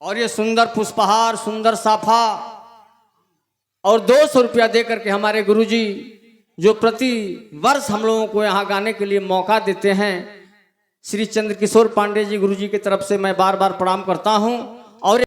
और ये सुंदर पुष्पहार, सुंदर साफा और 200 रुपया दे करके हमारे गुरुजी जो प्रति वर्ष हम लोगों को यहाँ गाने के लिए मौका देते हैं, श्री चंद्रकिशोर पांडे जी गुरुजी की तरफ से मैं बार बार प्रणाम करता हूँ। और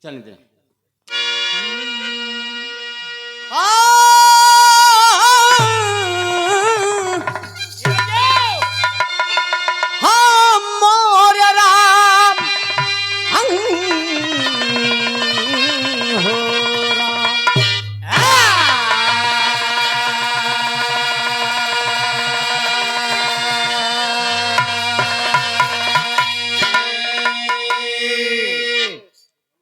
चल दे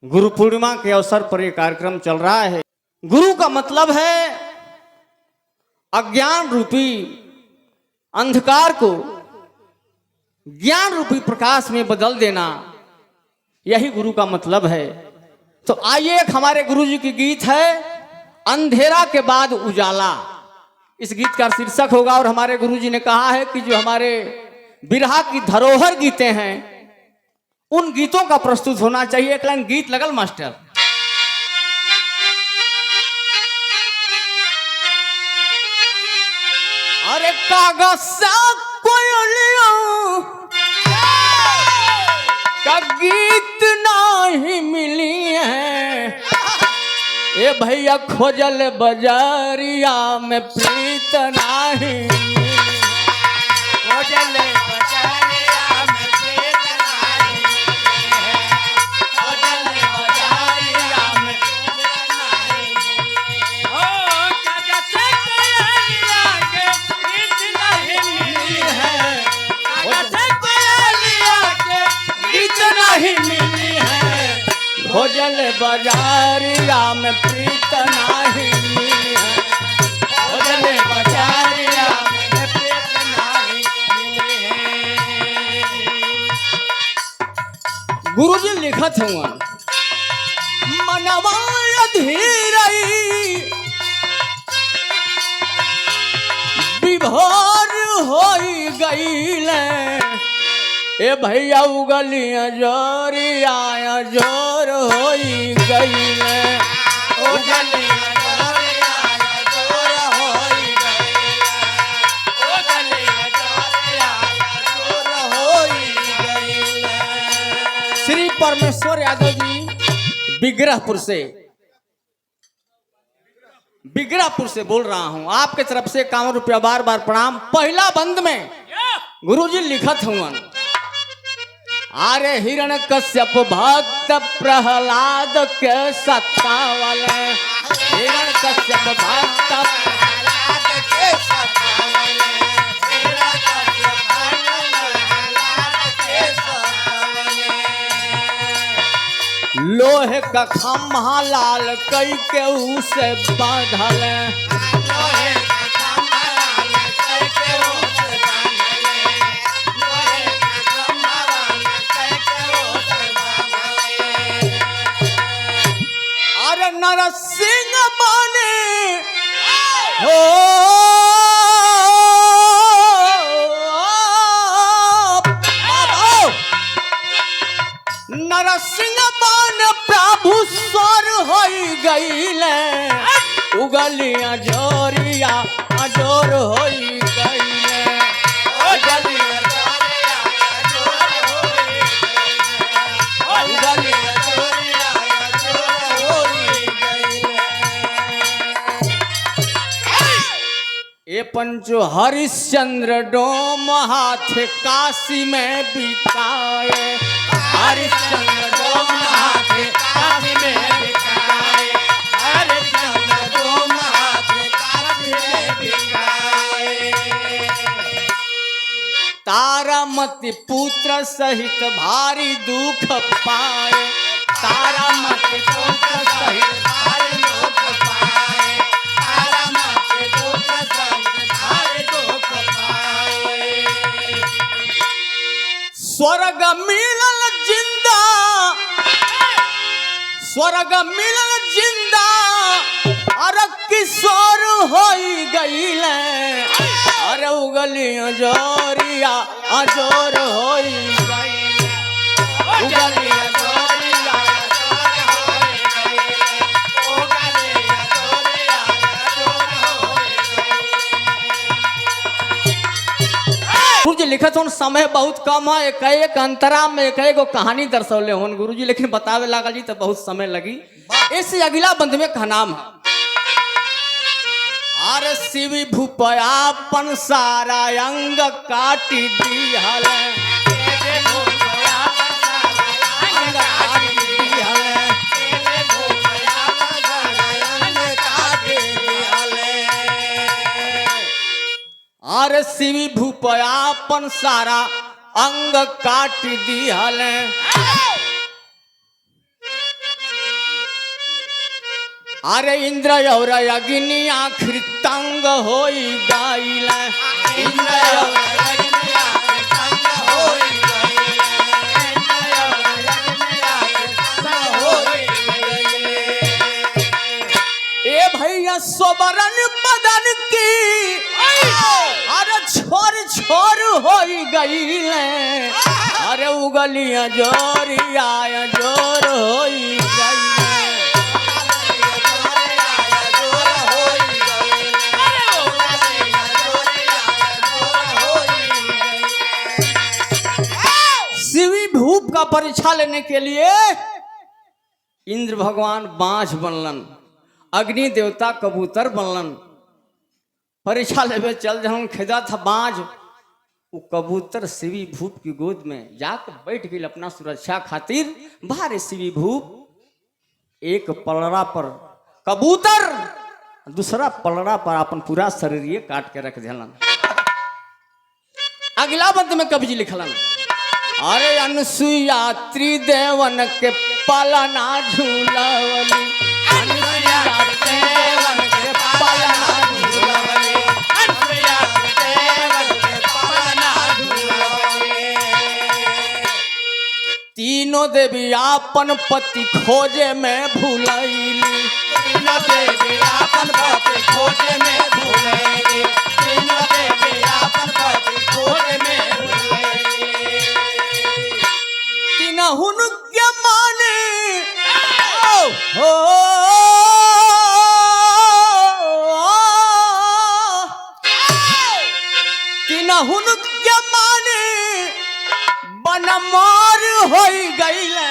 गुरु पूर्णिमा के अवसर पर यह कार्यक्रम चल रहा है। गुरु का मतलब है अज्ञान रूपी अंधकार को ज्ञान रूपी प्रकाश में बदल देना, यही गुरु का मतलब है। तो आइए, एक हमारे गुरु जी की गीत है अंधेरा के बाद उजाला, इस गीत का शीर्षक होगा। और हमारे गुरु जी ने कहा है कि जो हमारे बिरहा की धरोहर गीतें हैं उन गीतों का प्रस्तुत होना चाहिए। एक लाइन गीत लगल मास्टर। अरे कागज सा कोयलियों का गीत नहीं मिली है, ए भैया खोजल बजारिया में प्रीत नहीं, खोजल बजारिया में प्रीत नहीं, खोजल बजारिया में प्रीत नहीं, ओ कागज से कोयलिया के गीत नहीं मिली है, कागज से कोयलिया के गीत नहीं मिली है, खोजल बजारिया में प्रीत नहीं मिली है, खोजल बजारिया में प्रीत नहीं मिली है। गुरुजी लिखत हुआ मनवा अधीरई विभोर होई गईले, ए भैया उगलियां जोरिया जोर होई गईले, उगलियां जोरिया जोर होई गईले, उगलियां जोरिया जोर होई गईले। श्री परमेश्वर यादव जी बिगरापुर से बोल रहा हूं, आपके तरफ से 51 रुपया बार बार प्रणाम। पहला बंद में गुरुजी लिखत हुआ, अरे हिरण कश्यप भक्त प्रहलाद के सतावले, हिरण कश्यप भक्त प्रहलाद के सतावले, हिरण कश्यप प्रहलाद के सतावले, लोहे का खम्हा लाल कई के उसे बांधल, लोहे का खम्हा लाल कई के उसे बांधल, लोहे का खम्हा लाल कई के उसे बांधल। अरे नरसिंह बने हो नरसिंह बन प्रभु स्वर होई गईले, उगलियां जोरिया जोर होई गईले, उगलियां जोरिया जोर होई गईले, उगलियां जोरिया जोर होई गईले। ए पंचो हरिश्चंद्र डोम हाथ काशी में बिकाए, हरिश्चंद्र डोम हाथ काशी में बिकाए, हरिश्चंद्र डोम हाथ काशी में बिकाए। तारामती पुत्र सहित भारी दुख पाए, तारामती पुत्र सहित भारी दुख पाए, तारामती पुत्र सहित भारी दुख पाए। स्वर्ग मिलल जिंदा, स्वर्ग मिलल जिंदा, अरे किशोर होई गईले, अरे उगली अजोरिया अजोर होई गईले, उगली अजोरिया अजोर होई गईले, उगली अजोरिया अजोर होई गईले। गुरुजी लिखत हूँ समय बहुत कम है, एक एक अंतरा में एक एक कहानी दर्शौले हूँ गुरुजी, लेकिन बतावे लागल जी तो बहुत समय लगी। इससे अगला बंद में का नाम है अरे शिवी भूपयापन सारा अंग काटी दिहल, अरे शिवी भूपयापन सारा अंग काटी दिहल, अरे इंद्र और अग्नि आखिर तंग होई गईल, इंद्र और अग्नि आखिर तंग होई गईल, इंद्र और अग्नि आखिर तंग होई गईल। ए भैया सोबरन बदन की अरे छोर छोर होई गईल, अरे उगलियां जोरिया जोर होई गईल, भूप का परीक्षा लेने के लिए इंद्र भगवान बांझ बनलन, अग्नि देवता कबूतर बनलन, परीक्षा लेवे चल जहन खेदा था बांझ, वो कबूतर शिवी भूप की गोद में जाकर बैठ गई अपना सुरक्षा खातिर। बाहर शिवी भूप एक पलड़ा पर कबूतर, दूसरा पलड़ा पर अपन पूरा शरीर काट के रख दिलन। अगला बंद में कवि जी लिखलन अरे अनसुईया त्रिदेवन के पालना झूलवली, अनसुईया त्रिदेवन के पालना झूलवली, अनसुईया त्रिदेवन के पालना झूलवली। तीनों देवी आपन पति खोजे में भूलैली, तीनों देवी आपन पति खोजे में भूलैली, तीनों देवी आपन पति खोजे में हुन के माने हो तीन हुन के माने बनमार होई गईले,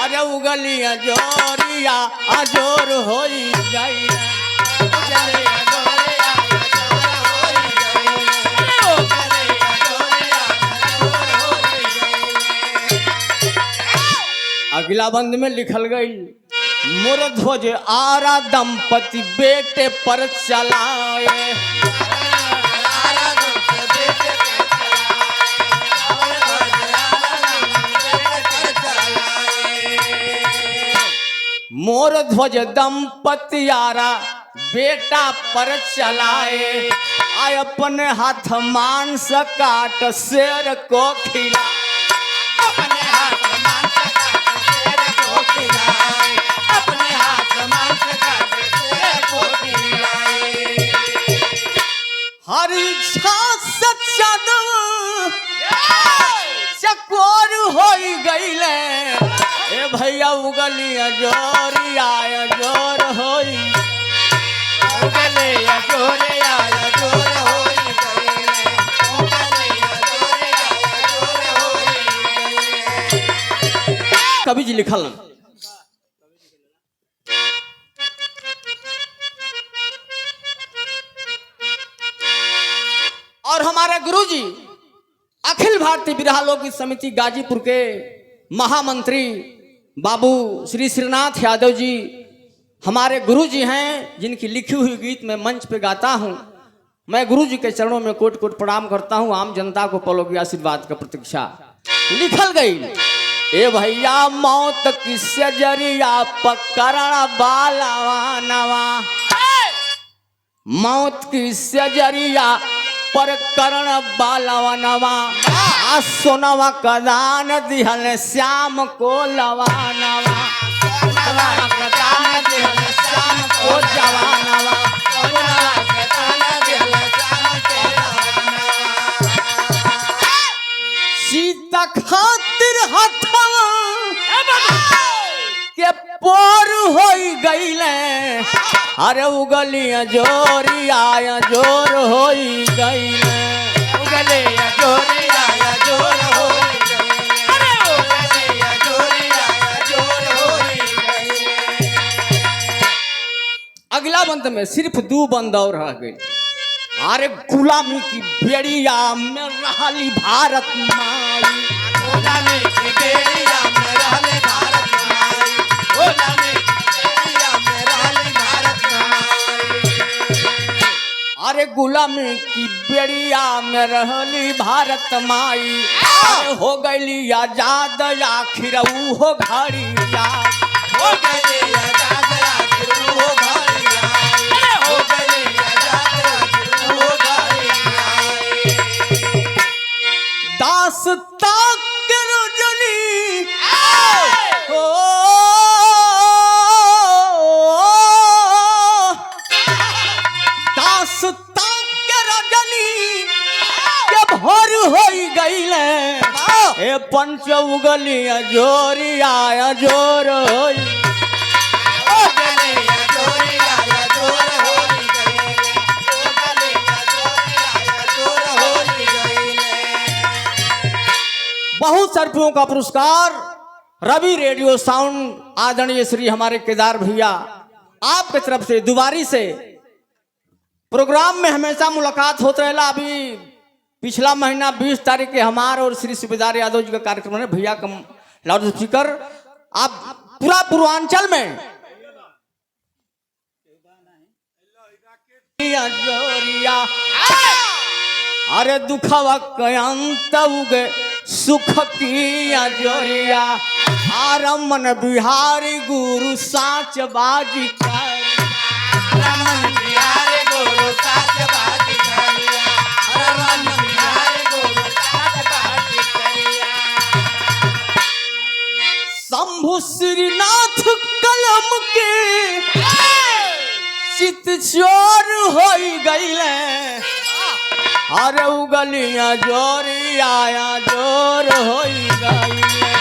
अरे उगलियां जोरिया अजोर होई गईले, अगला बंद में लिखल गई मोर ध्वज आरा दंपति बेटे पर चलाए, मोर ध्वज दंपति आरा बेटा पर चलाए, आय अपने हाथ मांस काट शेर को खिला, अपने हाथ मांस काट शेर को खिलाए, अपने हाथ मांस काट शेर को खिलाए। हरि झांस चदव चकोर होई गईले, ए भैया उगलिया जोरिया जोर होई, उगलिया जोरिया जोर होई गईले, उगलिया जोरिया जोर होई गईले। कवि जी लिखल और हमारे गुरुजी अखिल भारतीय बिरहा लोक समिति गाजीपुर के महामंत्री बाबू श्री श्रीनाथ यादव जी हमारे गुरुजी हैं, जिनकी लिखी हुई गीत मैं मंच पे गाता हूं। मैं गुरुजी के चरणों में कोट कोट प्रणाम करता हूं। आम जनता को पलों की आशीर्वाद का प्रतीक्षा। लिखल गई ए भैया मौत की सजरिया पकड़ा बालावा नवा, मौत की सजरिया पर करण बालवनवा आ सोनवा कदान दिहल श्याम को लवानवा सोनवा कदान दिहल श्याम को जवानवा सोनवा कदान दिहल श्याम को लवानवा सीता खातिर हथवा के पोर होई गईले अरे उगलिया जोरी आया जोर होई गईले उगलिया जोरी आया जोर होई गईले अरे उगलिया जोरी आया जोर होई गईले। अगला बंद में सिर्फ 2 बंद और रह गए। अरे गुलामी की बेड़िया में रहली भारत माई गुलामी की बेड़िया में रहली भारत माई गुलामी अरे गुलामी की बेड़िया में रहली भारत माई अरे हो गईली आजाद आखिर हो घड़ी याद हो गईली आजाद आखिर हो घड़ी याद हो गईली आजाद आखिर हो घड़ी याद दास्ता के रजनी हो भोर होई गईले ए पंच उगलिया जोरी आया जोर होई उगलिया जोरी आया जोर होई गईले उगलिया जोरी आया जोर होई गईले। बहुत सारे रुपयों का पुरस्कार रवि रेडियो साउंड आदरणीय श्री हमारे केदार भैया आपके तरफ से दुबारी से प्रोग्राम में हमेशा मुलाकात होता रहेला। अभी पिछला महीना 20 तारीख के हमारे और श्री सुबेदार यादव जी का कार्यक्रम है भैया का लाउड स्पीकर आप पूरा पूर्वांचल में अरे दुखवा कयंत उगे सुख की जोरिया रमन बिहारी गुरु साच बाजी रमन बिहारी गुरु साच बाजी शंभु श्रीनाथ कलम के चित चोर होई गईले अरे उगलिया जोरी आया जोर होई गईले।